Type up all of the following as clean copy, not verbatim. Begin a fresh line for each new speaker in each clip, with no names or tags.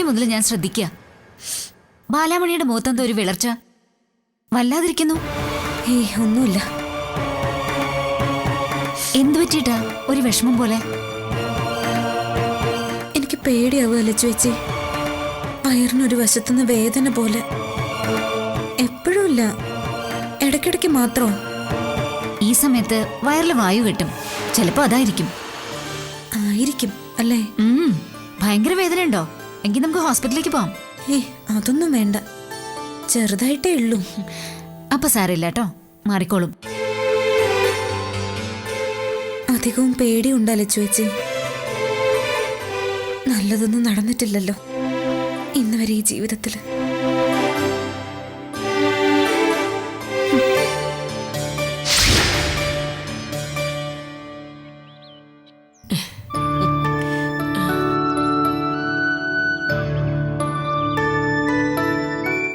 മുതൽ ഞാൻ ശ്രദ്ധിക്കുക. ബാലാമണിയുടെ മുഖത്തെന്തോ ഒരു വിളർച്ച വല്ലാതിരിക്കുന്നു.
ഒന്നുമില്ല.
എന്തു പറ്റിയിട്ടാ ഒരു വിഷമം പോലെ?
എനിക്ക് പേടിയാവുക ചേച്ചി. വയറിനൊരു വശത്തുനിന്ന് വേദന പോലെ. എപ്പോഴും ഇല്ല, ഇടയ്ക്കിടയ്ക്ക് മാത്രം.
ഈ സമയത്ത് വയറിൽ വായു കെട്ടും. ചിലപ്പോ അതായിരിക്കും.
ആയിരിക്കും അല്ലേ?
ഭയങ്കര വേദന ഉണ്ടോ? എങ്കിൽ നമുക്ക് ഹോസ്പിറ്റലിലേക്ക് പോവാം.
അതൊന്നും വേണ്ട, ചെറുതായിട്ടേ ഉള്ളൂ.
അപ്പൊ സാരമില്ല കേട്ടോ, മാറിക്കോളും.
അധികവും പേടിയുണ്ടല്ലോ ചേച്ചി. നല്ലതൊന്നും നടന്നിട്ടില്ലല്ലോ ഇന്ന് വരെ ഈ ജീവിതത്തില്.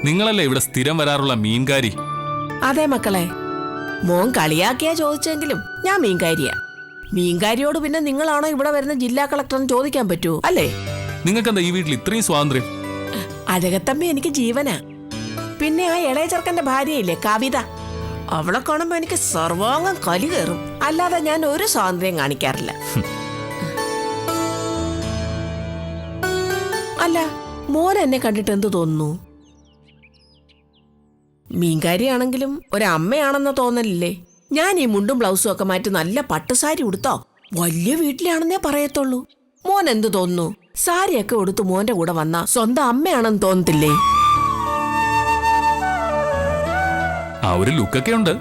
നിങ്ങളല്ലേ ഇവിടെ സ്ഥിരം വരാറുള്ള മീൻകാരി?
അതെ മക്കളെ, മോൻ കളിയാക്കിയാ ചോദിച്ചെങ്കിലും ഞാൻ മീൻകാരിയാ. മീൻകാരിയോട് പിന്നെ നിങ്ങളാണോ ഇവിടെ വരുന്ന ജില്ലാ കളക്ടറിന് ചോദിക്കാൻ പറ്റുമോ? അല്ലേ?
നിങ്ങൾക്കെന്താ ഈ വീട്ടിൽ ഇത്രയും സ്വാതന്ത്ര്യം?
അഴകത്തമ്മ എനിക്ക് ജീവനാ. പിന്നെ ആ ഇളയ ചെറുക്കന്റെ ഭാര്യയില്ലേ കവിത, അവളെ കാണുമ്പോ എനിക്ക് സർവാംഗം കലി കയറും. അല്ലാതെ ഞാൻ ഒരു സ്വാതന്ത്ര്യം കാണിക്കാറില്ല. അല്ല, മോൻ എന്നെ കണ്ടിട്ട് എന്ത് തോന്നുന്നു? മീൻകാരിയാണെങ്കിലും ഒരമ്മയാണെന്ന് തോന്നലില്ലേ? ഞാൻ ഈ മുണ്ടും ബ്ലൗസും ഒക്കെ മാറ്റി നല്ല പട്ടുസാരി ഉടുത്തോ വലിയ വീട്ടിലാണെന്നേ പറയത്തുള്ളൂ. മോൻ എന്ത് തോന്നുന്നു? സാരിയൊക്കെ ഉടുത്ത് മോന്റെ കൂടെ വന്ന സ്വന്തം അമ്മയാണെന്ന് തോന്നത്തില്ലേ?
ആ ഒരു ലുക്കൊക്കെ ഉണ്ട്.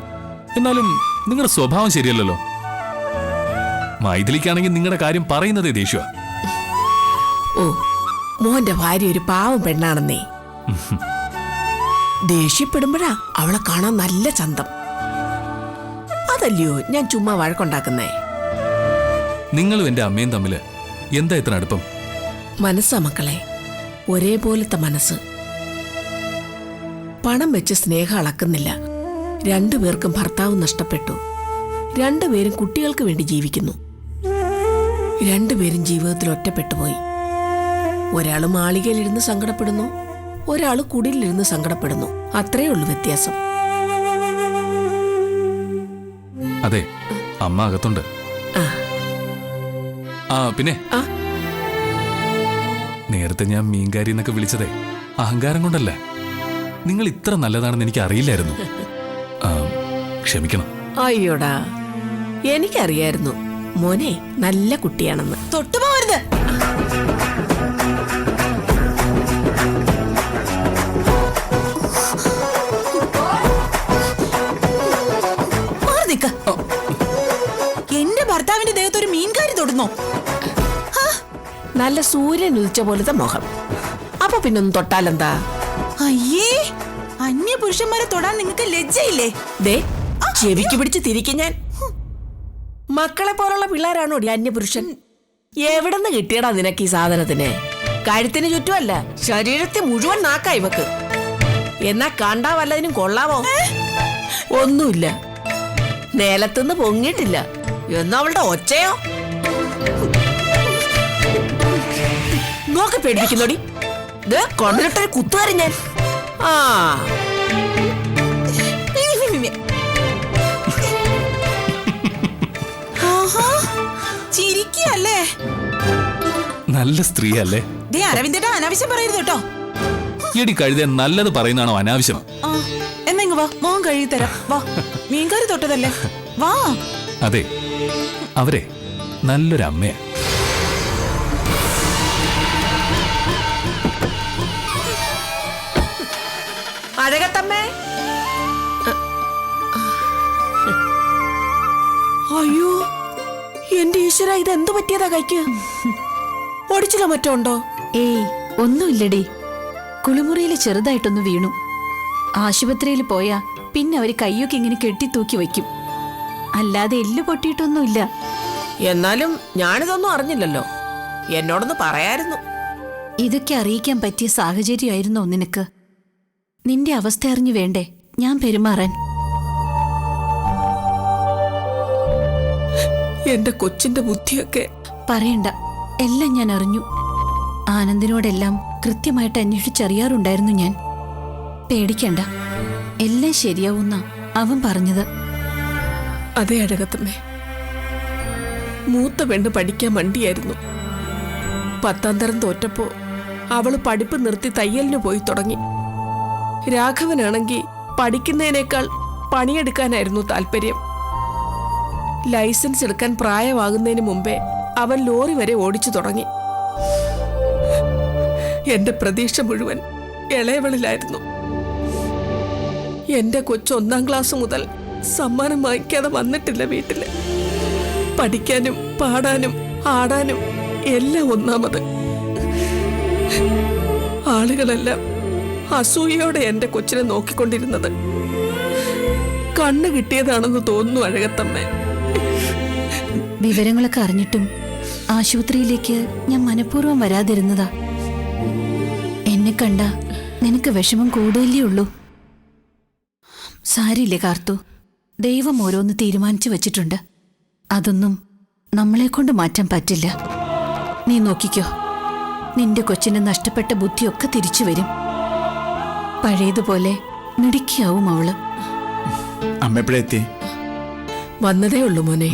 എന്നാലും നിങ്ങളുടെ സ്വഭാവം ശരിയല്ലല്ലോ. മൈഥിലിക്കാണെങ്കിൽ നിങ്ങളുടെ കാര്യം പറയുന്നതേ ദേഷ്യ.
ഓ, മോന്റെ ഭാര്യ ഒരു പാവം പെണ്ണാണെന്നേ. ദേഷ്യപ്പെടുമ്പോഴാ അവളെ കാണാൻ നല്ല ചന്തം. അതല്ലയോ ഞാൻ ചുമ്മാ വഴക്കുണ്ടാക്കുന്നേ.
നിങ്ങളും എന്റെ അമ്മയും തമ്മില് എന്താ ഇത്ര അടുപ്പം?
മനസ്സാ മക്കളെ, ഒരേപോലത്തെ മനസ്സ്. പണം വെച്ച് സ്നേഹം അളക്കുന്നില്ല. രണ്ടുപേർക്കും ഭർത്താവ് നഷ്ടപ്പെട്ടു. രണ്ടുപേരും കുട്ടികൾക്ക് വേണ്ടി ജീവിക്കുന്നു. രണ്ടുപേരും ജീവിതത്തിൽ ഒറ്റപ്പെട്ടുപോയി. ഒരാൾ മാളികയിലിരുന്ന് സങ്കടപ്പെടുന്നു, ഒരാൾ കുടിലിരുന്ന് സങ്കടപ്പെടുന്നു. അത്രേ ഉള്ളൂ വ്യത്യാസം.
അതെ, അമ്മ അകത്തുണ്ട്. ആ പിന്നെ നേരത്തെ ഞാൻ മീൻകാരി എന്നൊക്കെ വിളിച്ചതേ അഹങ്കാരം കൊണ്ടല്ല. നിങ്ങൾ ഇത്ര നല്ലതാണെന്ന് എനിക്ക് അറിയില്ലായിരുന്നു. ക്ഷമിക്കണം.
അയ്യോടാ, എനിക്കറിയായിരുന്നു മോനെ നല്ല കുട്ടിയാണെന്ന്. തൊട്ടുപോകരുത്.
എന്റെ ഭർത്താവിന്റെ ദേഹത്ത് ഒരു മീൻകാരി തൊടുന്നോ?
നല്ല സൂര്യൻ ഉദിച്ച പോലത്തെ മുഖം. അപ്പൊ പിന്നൊന്നും തൊട്ടാലെന്താ?
അയ്യേ, അന്യ പുരുഷന്മാരെ തൊടാൻ നിങ്ങൾക്ക് ലജ്ജയില്ലേ?
ദേ, ചെവിക്ക് പിടിച്ച് തിരിക്കും ഞാൻ. മക്കളെ പോലുള്ള പിള്ളേരാണോ അന്യപുരുഷൻ? എവിടെന്ന് കിട്ടിയടാ നിനക്ക് ഈ സാധനത്തിന്? കഴുത്തിന് ചുറ്റുമല്ല, ശരീരത്തെ മുഴുവൻ നാക്കാ ഇവക്ക്. എന്നാ കണ്ടാ വല്ലതിനും കൊള്ളാമോ? ഒന്നുമില്ല, നേലത്തുനിന്ന് പൊങ്ങിയിട്ടില്ല. എന്നാ അവളുടെ ഒച്ചയോ? നോക്ക് പേടിപ്പിക്കുന്നോടി. കൊണ്ടിട്ടൊരു കുത്തുകാരൻ ഞാൻ. ആ
ചിരിക്കല്ലേ?
നല്ല സ്ത്രീ അല്ലേ?
അരവിന്ദേട്ടാ, അനാവശ്യം പറയരുത് കേട്ടോ.
എടി കഴുത നല്ലത് പറയുന്നതാണോ അനാവശ്യം?
എന്നെങ്ങ് വാ, മോൻ കഴുകി തരാം. വാ, മീൻകാരി തൊട്ടതല്ലേ, വാ.
അതെ, അവരെ നല്ലൊരമ്മയാ.
അഴകത്തമ്മേ. അയ്യോ എന്റെ ഈശ്വര, ഇതെന്തു പറ്റിയതാ കൈക്ക്? ഒടിച്ചില്ല മറ്റോ ഉണ്ടോ?
ഏയ്, ഒന്നുമില്ലടി. കുളിമുറിയിൽ ചെറുതായിട്ടൊന്ന് വീണു. ആശുപത്രിയിൽ പോയാ പിന്നെ അവര് കയ്യൊക്കെ ഇങ്ങനെ കെട്ടിത്തൂക്കി വയ്ക്കും. അല്ലാതെ എല്ല് പൊട്ടിയിട്ടൊന്നുമില്ല.
എന്നാലും ഞാനിതൊന്നും അറിഞ്ഞില്ലല്ലോ. എന്നോടൊന്ന് പറയായിരുന്നു.
ഇതൊക്കെ അറിയിക്കാൻ പറ്റിയ സാഹചര്യമായിരുന്നോ നിനക്ക്? നിന്റെ അവസ്ഥ അറിഞ്ഞു വേണ്ടേ ഞാൻ പെരുമാറാൻ?
എന്റെ കൊച്ചിന്റെ ബുദ്ധിയൊക്കെ
പറയണ്ട, എല്ലാം ഞാൻ അറിഞ്ഞു. ആനന്ദിനോടെല്ലാം കൃത്യമായിട്ട് അന്വേഷിച്ചറിയാറുണ്ടായിരുന്നു ഞാൻ. പേടിക്കണ്ട, എല്ലാം ശരിയാവുന്ന അവൻ പറഞ്ഞത്.
അതേ അഴകത്തമ്മേ, മൂത്ത പെണ്ണ് പഠിക്കാൻ മണ്ടിയായിരുന്നു. 10ാം തരം തോറ്റപ്പോ അവള് പഠിപ്പ് നിർത്തി തയ്യലിന് പോയി തുടങ്ങി. രാഘവനാണെങ്കിൽ പഠിക്കുന്നതിനേക്കാൾ പണിയെടുക്കാനായിരുന്നു താല്പര്യം. ലൈസൻസ് എടുക്കാൻ പ്രായമാകുന്നതിന് മുമ്പേ അവൻ ലോറി വരെ ഓടിച്ചു തുടങ്ങി. എന്റെ പ്രതീക്ഷ മുഴുവൻ ഇളയവളിലായിരുന്നു. എന്റെ കൊച്ചു 1ാം ക്ലാസ് മുതൽ സമ്മാനം വാങ്ങിക്കാതെ വന്നിട്ടില്ല വീട്ടില്. പഠിക്കാനും പാടാനും ആടാനും എല്ലാം ഒന്നാമത്. ആളുകളെല്ലാം അസൂയയോടെ എന്റെ കൊച്ചിനെ നോക്കിക്കൊണ്ടിരുന്നത് കണ്ണു കിട്ടിയതാണെന്ന് തോന്നുന്നു അഴകത്തമ്മേ.
വിവരങ്ങളൊക്കെ അറിഞ്ഞിട്ടും ആശുപത്രിയിലേക്ക് ഞാൻ മനഃപൂർവ്വം വരാതിരുന്നതാ. എന്നെ കണ്ട നിനക്ക് വിഷമം കൂടുതലേ ഉള്ളൂ. സാരില്ലേ കാർത്തു, ദൈവം ഓരോന്ന് തീരുമാനിച്ചു വച്ചിട്ടുണ്ട്. അതൊന്നും നമ്മളെ കൊണ്ട് മാറ്റാൻ പറ്റില്ല. നീ നോക്കിക്കോ, നിന്റെ കൊച്ചിന് നഷ്ടപ്പെട്ട ബുദ്ധിയൊക്കെ തിരിച്ചു വരും. പഴയതുപോലെ മിടുക്കിയാവും അവള്.
അമ്മ എപ്പോഴെത്തി?
വന്നതേ ഉള്ളൂ മോനെ.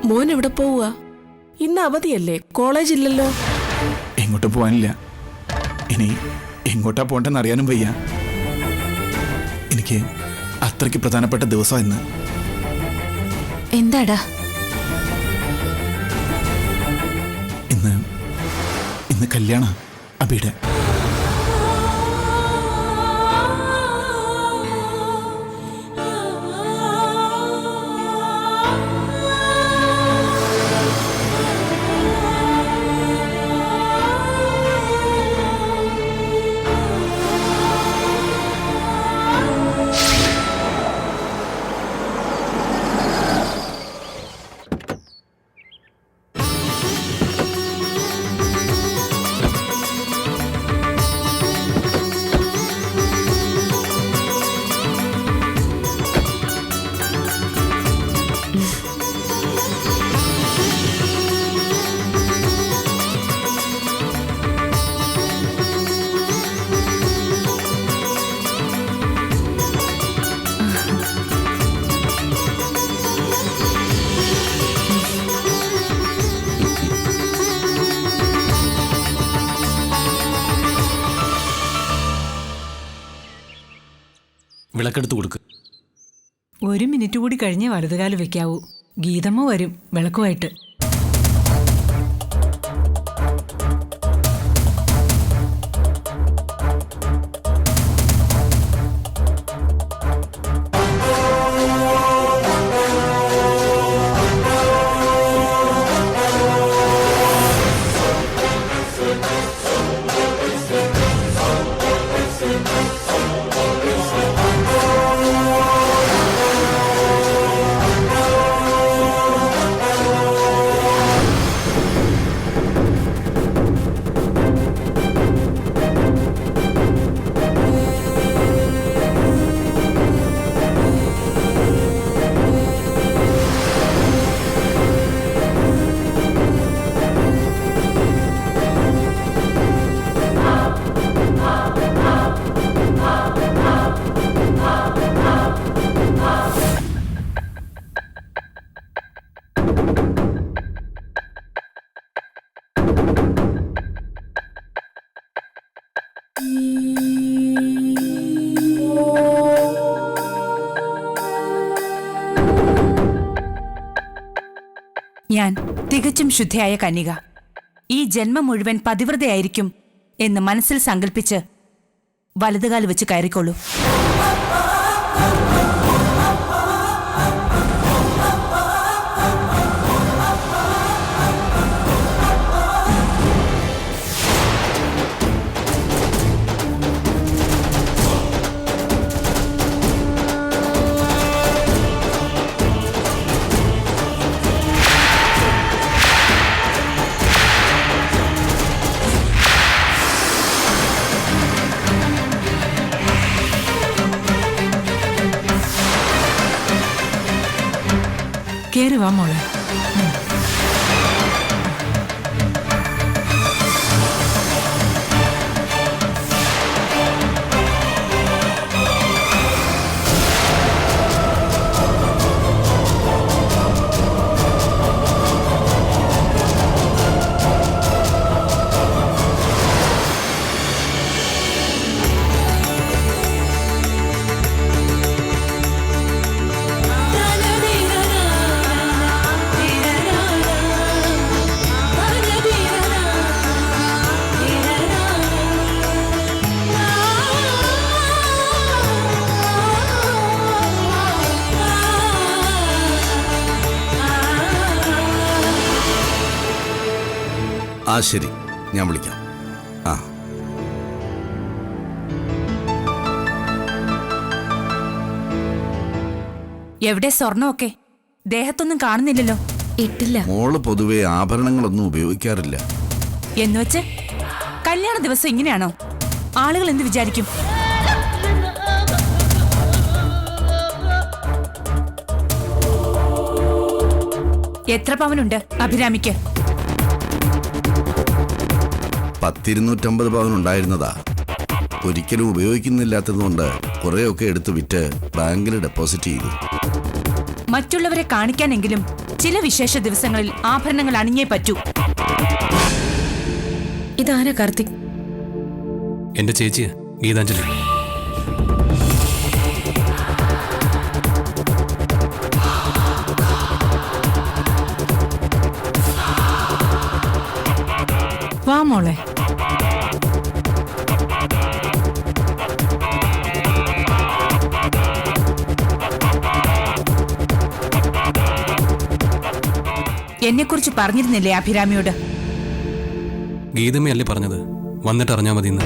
മോൻ എവിടെ പോവുക? ഇന്ന് അവധിയല്ലേ, കോളേജില്ലല്ലോ.
എങ്ങോട്ടും പോകാനില്ല. ഇനി എങ്ങോട്ടാ പോണ്ടെന്ന് അറിയാനും വയ്യ. എനിക്ക് അത്രയ്ക്ക് പ്രധാനപ്പെട്ട ദിവസം ഇന്ന്.
എന്താടാ?
ഇന്ന് കല്യാണ അബിയുടെ.
വിളക്കെടുത്ത് കൊടുക്ക്.
1 മിനിറ്റ് കൂടി കഴിഞ്ഞേ വലതുകാല് വെക്കാവൂ. ഗീതമ്മ വരും വിളക്കുമായിട്ട്.
ഞാൻ തികച്ചും ശുദ്ധയായ കന്യക, ഈ ജന്മം മുഴുവൻ പതിവ്രതയായിരിക്കും എന്ന് മനസ്സിൽ സങ്കല്പിച്ച് വലതുകാൽ വെച്ച് കയറിക്കോളൂ.
കേറി വാ മോളെ.
ആ ശരി, ഞാൻ വിളിക്കാം. ആ
എവിടെ സ്വർണമൊക്കെ? ദേഹത്തൊന്നും കാണുന്നില്ലല്ലോ.
ഇട്ടില്ല.
മോള് പൊതുവെ ആഭരണങ്ങളൊന്നും ഉപയോഗിക്കാറില്ല.
എന്നുവെച്ച് കല്യാണ ദിവസം ഇങ്ങനെയാണോ? ആളുകൾ എന്ത് വിചാരിക്കും? എത്ര പവനുണ്ട് അഭിരാമിക്ക്?
250 പവൻ ഉണ്ടായിരുന്നതാ. ഒരിക്കലും ഉപയോഗിക്കുന്നില്ലാത്തതുകൊണ്ട് കുറേയൊക്കെ എടുത്ത് വിറ്റ് ബാങ്കിൽ ഡെപ്പോസിറ്റ് ചെയ്തു.
മറ്റുള്ളവരെ കാണിക്കാനെങ്കിലും ചില വിശേഷ ദിവസങ്ങളിൽ ആഭരണങ്ങൾ അണിഞ്ഞേ പറ്റൂ.
ഇതാരാ കാർത്തിക്?
എന്റെ ചേച്ചിയാ ഗീതാഞ്ജലി.
വാ മോളെ.
എന്നെക്കുറിച്ച് പറഞ്ഞിരുന്നില്ലേ അഭിരാമിയോട്?
ഗീതമ്മയല്ലേ പറഞ്ഞത് വന്നിട്ട് അറിഞ്ഞാൽ മതി എന്ന്.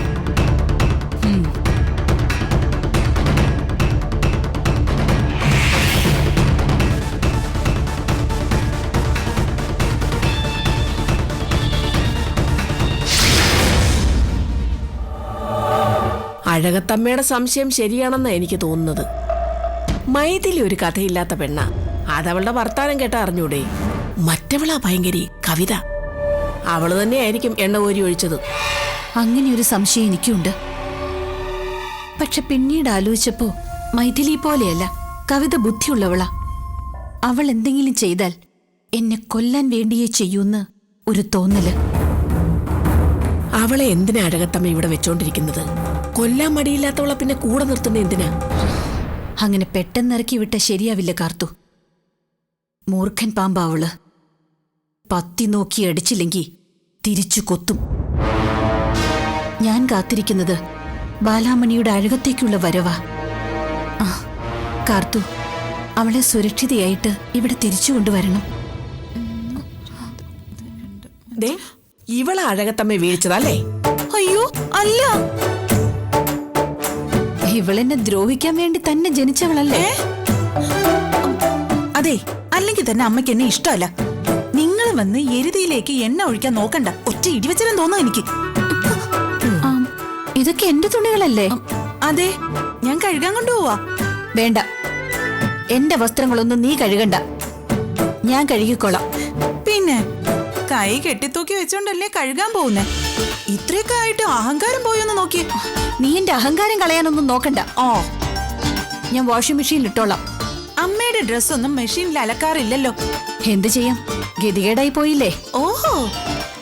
അഴകത്തമ്മയുടെ സംശയം ശരിയാണെന്നാ എനിക്ക് തോന്നുന്നത്. മൈഥിലി ഒരു കഥയില്ലാത്ത പെണ്ണ. അതവളുടെ വർത്താനം കേട്ടാ അറിഞ്ഞൂടെ? മറ്റവളാ ഭയങ്കരി കവിത. അവള് തന്നെയായിരിക്കും എണ്ണ കോരി ഒഴിച്ചത്.
അങ്ങനെ ഒരു സംശയം എനിക്കുണ്ട്. പക്ഷെ പിന്നീട് ആലോചിച്ചപ്പോ മൈഥിലി പോലെയല്ല, കവിത ബുദ്ധിയുള്ളവളാ. അവൾ എന്തെങ്കിലും ചെയ്താൽ എന്നെ കൊല്ലാൻ വേണ്ടിയേ ചെയ്യൂന്ന് ഒരു തോന്നല്.
അവളെ എന്തിനാ അഴകത്തമ്മ ഇവിടെ വെച്ചോണ്ടിരിക്കുന്നത്? കൊല്ലാൻ മടിയില്ലാത്തവളെ പിന്നെ കൂടെ നിർത്തുന്ന എന്തിനാ?
അങ്ങനെ പെട്ടെന്നിറക്കി വിട്ട ശരിയാവില്ല കാർത്തു. മൂർഖൻ പാമ്പാവള്. പത്തി നോക്കി അടിച്ചില്ലെങ്കി തിരിച്ചു കൊത്തും. ഞാൻ കാത്തിരിക്കുന്നത് ബാലാമണിയുടെ അഴകത്തേക്കുള്ള വരവാ. ആ കാർത്തു, അവളെ സുരക്ഷിതയായിട്ട് ഇവിടെ തിരിച്ചു കൊണ്ടുവരണം.
ഇവളെ അഴകത്തമ്മ വീഴ്ചതല്ലേ?
അയ്യോ അല്ല, ഇവളെന്നെ ദ്രോഹിക്കാൻ വേണ്ടി തന്നെ ജനിച്ചവളല്ലേ?
അതെ, അല്ലെങ്കിൽ തന്നെ അമ്മയ്ക്ക് എന്നെ ഇഷ്ടമല്ല. നിങ്ങൾ വന്ന് എരുതിയിലേക്ക് എണ്ണ ഒഴിക്കാൻ നോക്കണ്ട. ഒറ്റ ഇടിവെച്ചാലും തോന്നാ എനിക്ക്.
ഇതൊക്കെ എന്റെ തുണികളല്ലേ?
അതെ, ഞാൻ കഴുകാൻ കൊണ്ടുപോവാ.
വേണ്ട, എന്റെ വസ്ത്രങ്ങളൊന്നും നീ കഴുകണ്ട, ഞാൻ കഴുകിക്കോളാം.
പിന്നെ കൈ കെട്ടിത്തൂക്കി വെച്ചോണ്ടല്ലേ കഴുകാൻ പോകുന്നേ? ഇത്രയൊക്കെ ആയിട്ട് അഹങ്കാരം പോയൊന്ന് നോക്കിയേ.
നീ എന്റെ അഹങ്കാരം കളയാനൊന്നും നോക്കണ്ട. ഞാൻ വാഷിംഗ് മെഷീനിൽ ഇട്ടോളാം.
അമ്മയുടെ ഡ്രസ്സൊന്നും മെഷീനിൽ അലക്കാറില്ലല്ലോ.
എന്ത് ചെയ്യാം, ഗതികേടായി പോയില്ലേ?
ഓഹോ,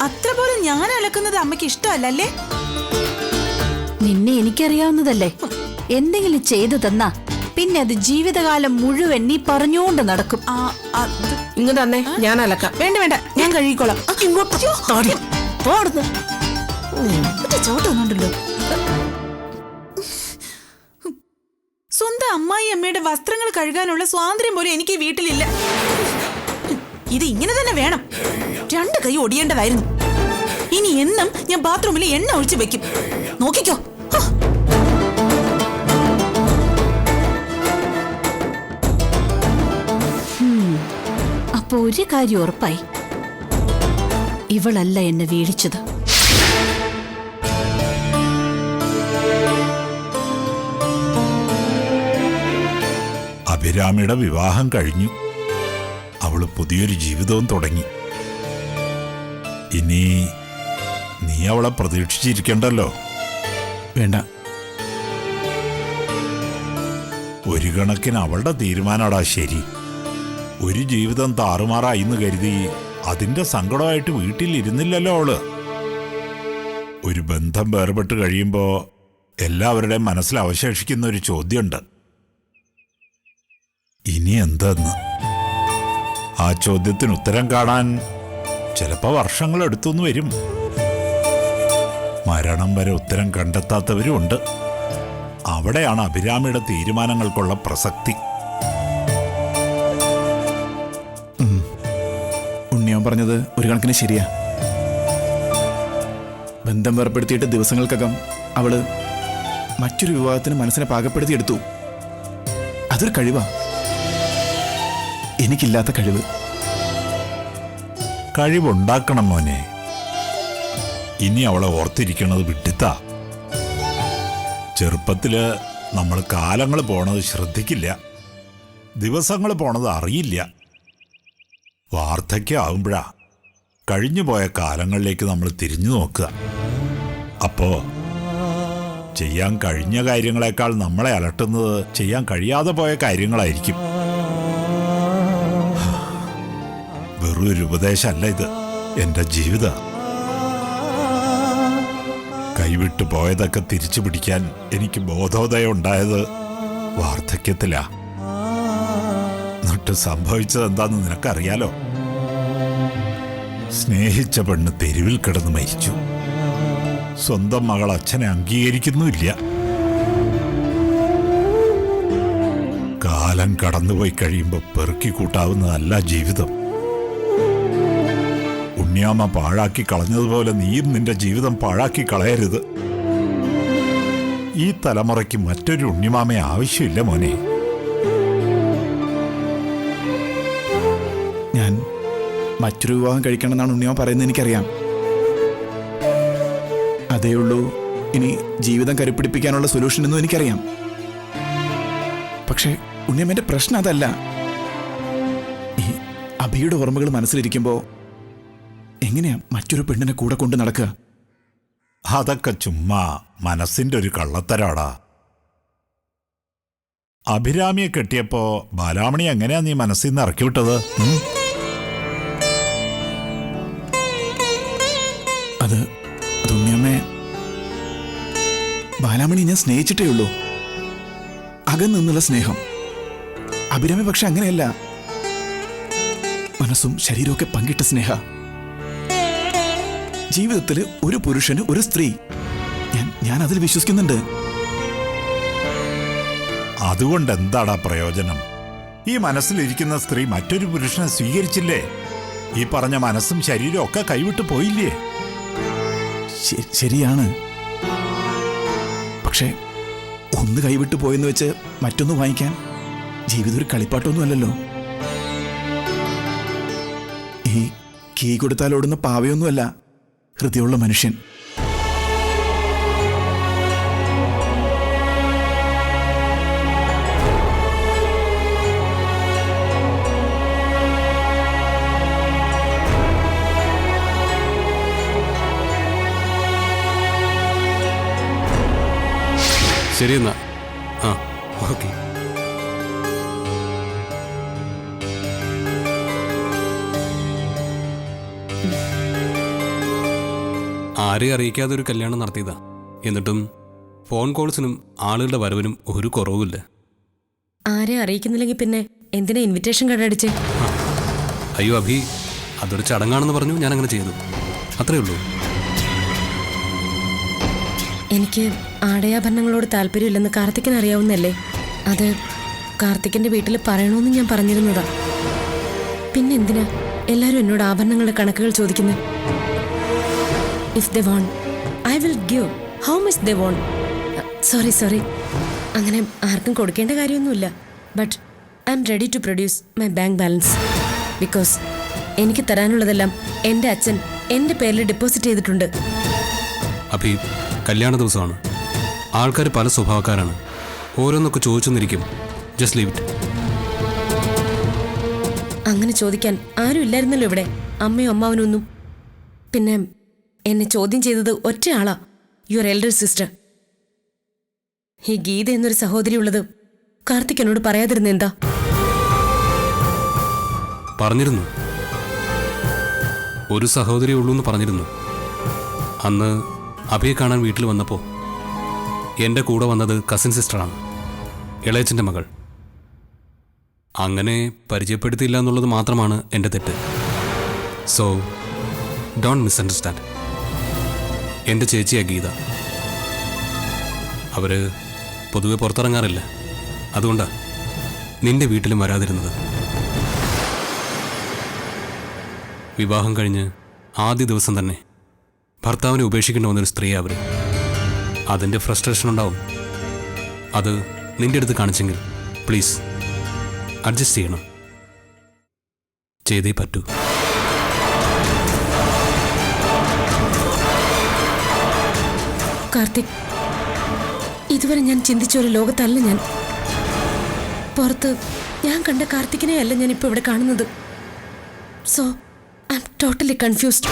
അത്ര പോലും ഞാൻ അലക്കുന്നത് അമ്മയ്ക്ക് ഇഷ്ടമല്ലേ?
നിന്നെ എനിക്കറിയാവുന്നതല്ലേ. എന്തെങ്കിലും ചെയ്തു തന്നാ പിന്നെ അത് ജീവിതകാലം മുഴുവൻ നീ പറഞ്ഞുകൊണ്ട് നടക്കും.
ഇങ്ങ് തന്നെ, ഞാൻ അലക്കാം.
വേണ്ട വേണ്ട, ഞാൻ കഴുകിക്കോളാം. ചോട്ടുന്നുണ്ടല്ലോ. സ്വന്തം അമ്മായി അമ്മയുടെ വസ്ത്രങ്ങൾ കഴുകാനുള്ള സ്വാതന്ത്ര്യം പോലും എനിക്ക് വീട്ടിലില്ല. ഇത് ഇങ്ങനെ തന്നെ വേണം. 2 കൈ ഒടിയേണ്ടതായിരുന്നു. ഇനി എന്നും ഞാൻ ബാത്റൂമിൽ എണ്ണ ഒഴിച്ചു വെക്കും. നോക്കിക്കോ.
അപ്പൊ ഒരു കാര്യം ഉറപ്പായി, ഇവളല്ല എന്നെ വീഴിച്ചത്.
അഭിരാമിയുടെ വിവാഹം കഴിഞ്ഞു. അവള് പുതിയൊരു ജീവിതവും തുടങ്ങി. ഇനി നീ അവളെ പ്രതീക്ഷിച്ചിരിക്കണ്ടല്ലോ.
വേണ്ട,
ഒരു കണക്കിന് അവളുടെ തീരുമാനമാടാ ശരി. ഒരു ജീവിതം താറുമാറായിന്ന് കരുതി അതിന്റെ സങ്കടമായിട്ട് വീട്ടിലിരുന്നില്ലല്ലോ അവള്. ഒരു ബന്ധം വേർപെട്ട് കഴിയുമ്പോ എല്ലാവരുടെയും മനസ്സിൽ അവശേഷിക്കുന്ന ഒരു ചോദ്യമുണ്ട്, ഇനി എന്തെന്ന്. ആ ചോദ്യത്തിന് ഉത്തരം കാണാൻ ചിലപ്പോ വർഷങ്ങളെടുത്തുനിന്ന് വരും. മരണം വരെ ഉത്തരം കണ്ടെത്താത്തവരും ഉണ്ട്. അവിടെയാണ് അഭിരാമിയുടെ തീരുമാനങ്ങൾക്കുള്ള പ്രസക്തി.
ഉണ്ണിയാൻ പറഞ്ഞത് ഒരു കണക്കിന് ശരിയാ. ബന്ധം വേർപ്പെടുത്തിയിട്ട് ദിവസങ്ങൾക്കകം അവള് മറ്റൊരു വിവാഹത്തിന് മനസ്സിനെ പാകപ്പെടുത്തിയെടുത്തു. അതൊരു കഴിവാ, എനിക്കില്ലാത്ത കഴിവ്.
കഴിവുണ്ടാക്കണം മോനെ. ഇനി അവളെ ഓർത്തിരിക്കണത് വിട്ടിത്താ. ചെറുപ്പത്തില് നമ്മൾ കാലങ്ങൾ പോണത് ശ്രദ്ധിക്കില്ല, ദിവസങ്ങൾ പോണത് അറിയില്ല. വാർദ്ധക്യമാകുമ്പോഴാ കഴിഞ്ഞുപോയ കാലങ്ങളിലേക്ക് നമ്മൾ തിരിഞ്ഞു നോക്കുക. അപ്പോ ചെയ്യാൻ കഴിഞ്ഞ കാര്യങ്ങളെക്കാൾ നമ്മളെ അലട്ടുന്നത് ചെയ്യാൻ കഴിയാതെ പോയ കാര്യങ്ങളായിരിക്കും. വെറും ഒരു ഉപദേശമല്ല ഇത്, എൻ്റെ ജീവിതം. കൈവിട്ടു പോയതൊക്കെ തിരിച്ചു പിടിക്കാൻ എനിക്ക് ബോധോദയം ഉണ്ടായത് വാർദ്ധക്യത്തിലാ. എന്നിട്ട് സംഭവിച്ചത് എന്താന്ന് നിനക്കറിയാലോ. സ്നേഹിച്ച പെണ്ണ് തെരുവിൽ കിടന്ന് മരിച്ചു. സ്വന്തം മകൾ അച്ഛനെ അംഗീകരിക്കുന്നുമില്ല. കാലം കടന്നുപോയി കഴിയുമ്പോൾ പെറുക്കി കൂട്ടാവുന്നതല്ല ജീവിതം. ഉണ്ണിയാമ്മ പാഴാക്കി കളഞ്ഞതുപോലെ നീയും നിന്റെ ജീവിതം പാഴാക്കി കളയരുത്. ഈ തലമുറയ്ക്ക് മറ്റൊരു ഉണ്ണിമാമയെ ആവശ്യമില്ല മോനെ.
ഞാൻ മറ്റൊരു വിവാഹം കഴിക്കണമെന്നാണ് ഉണ്ണിയമ്മ പറയുന്നത്, എനിക്കറിയാം. അതേ ഉള്ളൂ ഇനി ജീവിതം കരുപ്പിടിപ്പിക്കാനുള്ള സൊല്യൂഷൻ എന്നും എനിക്കറിയാം. പക്ഷേ ഉണ്ണിയമ്മേന്റെ പ്രശ്നം അതല്ല. ഈ അഭിയുടെ ഓർമ്മകൾ മനസ്സിലിരിക്കുമ്പോൾ എങ്ങനെയാ മറ്റൊരു പെണ്ണിനെ കൂടെ കൊണ്ട് നടക്കുക?
അതൊക്കെ ചുമ്മാ മനസ്സിന്റെ ഒരു കള്ളത്തരാടാ. അഭിരാമിയെ കെട്ടിയപ്പോ ബാലാമണി എങ്ങനെയാ നീ മനസ്സിൽ നിന്ന് ഇറക്കി വിട്ടത്?
അത് ഉണ്ണിയമ്മേ, ബാലാമണി ഞാൻ സ്നേഹിച്ചിട്ടേ ഉള്ളൂ, അകന്നുള്ള സ്നേഹം. അഭിരാമി പക്ഷെ അങ്ങനെയല്ല, മനസ്സും ശരീരമൊക്കെ പങ്കിട്ട സ്നേഹ. ജീവിതത്തിൽ ഒരു പുരുഷന് ഒരു സ്ത്രീ, ഞാൻ അതിൽ വിശ്വസിക്കുന്നുണ്ട്.
അതുകൊണ്ട് എന്താടാ പ്രയോജനം? ഈ മനസ്സിലിരിക്കുന്ന സ്ത്രീ മറ്റൊരു പുരുഷനെ സ്വീകരിച്ചില്ലേ? ഈ പറഞ്ഞ മനസ്സും ശരീരവും ഒക്കെ കൈവിട്ടു പോയില്ലേ?
ശരിയാണ്. പക്ഷെ ഒന്ന് കൈവിട്ടു പോയെന്ന് വെച്ച് മറ്റൊന്ന് വാങ്ങിക്കാൻ ജീവിതം ഒരു കളിപ്പാട്ടൊന്നുമല്ലല്ലോ. ഈ കീ കൊടുത്താൽ ഓടുന്ന പാവയൊന്നുമല്ല ഹൃദയമുള്ള മനുഷ്യൻ.
ശരി എന്നാ. ആ ഓക്കെ. ആരെയും അറിയിക്കാതെ ഒരു കല്യാണം നടത്തിയതാ. എന്നിട്ടും ഫോൺ കോൾസിനും ആളുകളുടെ വരവിനും ഒരു കുറവുമില്ല.
ആരെ അറിയിക്കുന്നില്ലെങ്കിൽ പിന്നെ എന്തിനാ ഇൻവിറ്റേഷൻ കാർഡ് അടിച്ചേ?
അയ്യോ അഭി, അതൊരു ചടങ്ങാണെന്ന് പറഞ്ഞു, ഞാൻ അങ്ങനെ ചെയ്തു, അത്രേ ഉള്ളൂ.
എനിക്ക് ആടയാഭരണങ്ങളോട് താല്പര്യമില്ലെന്ന് കാർത്തിക്കിന് അറിയാവുന്നല്ലേ. അത് കാർത്തിക്കിന്റെ വീട്ടിൽ പറയണമെന്ന് ഞാൻ പറഞ്ഞിരുന്നതാ. പിന്നെ എന്തിനാ എല്ലാവരും എന്നോട് ആഭരണങ്ങളുടെ കണക്കുകൾ ചോദിക്കുന്നത്? If they want I will give how much they want. Sorry, അങ്ങനെ ആർക്കും കൊടുക്കേണ്ട കാര്യമൊന്നുമില്ല. But I am ready to produce my bank balance. Because എനിക്ക് തരാനുള്ളതെല്ലാം എൻ്റെ അച്ഛൻ എൻ്റെ പേരിൽ ഡെപ്പോസിറ്റ് ചെയ്തിട്ടുണ്ട്.
അഭി, കല്യാണ ദിവസമാണ്, ആൾക്കാർ പല സ്വഭാവക്കാരാണ്, ഓരോന്നൊക്കെ ചോദിച്ചെന്നിരിക്കും. Just leave it.
അങ്ങനെ ചോദിക്കാൻ ആരും ഇല്ലായിരുന്നല്ലോ ഇവിടെ, അമ്മയും അമ്മാവനൊന്നും. പിന്നെ എന്നെ ചോദ്യം ചെയ്തത് ഒറ്റയാളാ, യുവർ എൽഡർ സിസ്റ്റർ. ഈ ഗീത എന്നൊരു സഹോദരി ഉള്ളത് കാർത്തിക് എന്നോട് പറയാതിരുന്ന എന്താ?
പറഞ്ഞിരുന്നു, ഒരു സഹോദരി ഉള്ളൂ എന്ന് പറഞ്ഞിരുന്നു. അന്ന് അഭിയെ കാണാൻ വീട്ടിൽ വന്നപ്പോൾ എൻ്റെ കൂടെ വന്നത് കസിൻ സിസ്റ്ററാണ്, ഇളയച്ചൻ്റെ മകൾ. അങ്ങനെ പരിചയപ്പെടുത്തിയില്ല എന്നുള്ളത് മാത്രമാണ് എൻ്റെ തെറ്റ്. So don't misunderstand. എൻ്റെ ചേച്ചിയാണ് ഗീത. അവർ പൊതുവെ പുറത്തിറങ്ങാറില്ല, അതുകൊണ്ടാണ് നിന്റെ വീട്ടിലും വരാതിരുന്നത്. വിവാഹം കഴിഞ്ഞ് ആദ്യ ദിവസം തന്നെ ഭർത്താവിനെ ഉപേക്ഷിക്കേണ്ടി വന്നൊരു സ്ത്രീയാണ് അവർ. അതിൻ്റെ ഫ്രസ്ട്രേഷൻ ഉണ്ടാവും. അത് നിന്റെ അടുത്ത് കാണിച്ചെങ്കിൽ പ്ലീസ് അഡ്ജസ്റ്റ് ചെയ്യണം. ചെയ്തേ പറ്റൂ.
കാർത്തിക്, ഇതുവരെ ഞാൻ ചിന്തിച്ച ഒരു ലോകത്തല്ല ഞാൻ. പുറത്ത് ഞാൻ കണ്ട കാർത്തികിനെ അല്ല ഞാൻ ഇപ്പോൾ ഇവിടെ കാണുന്നത്. So I am totally confused.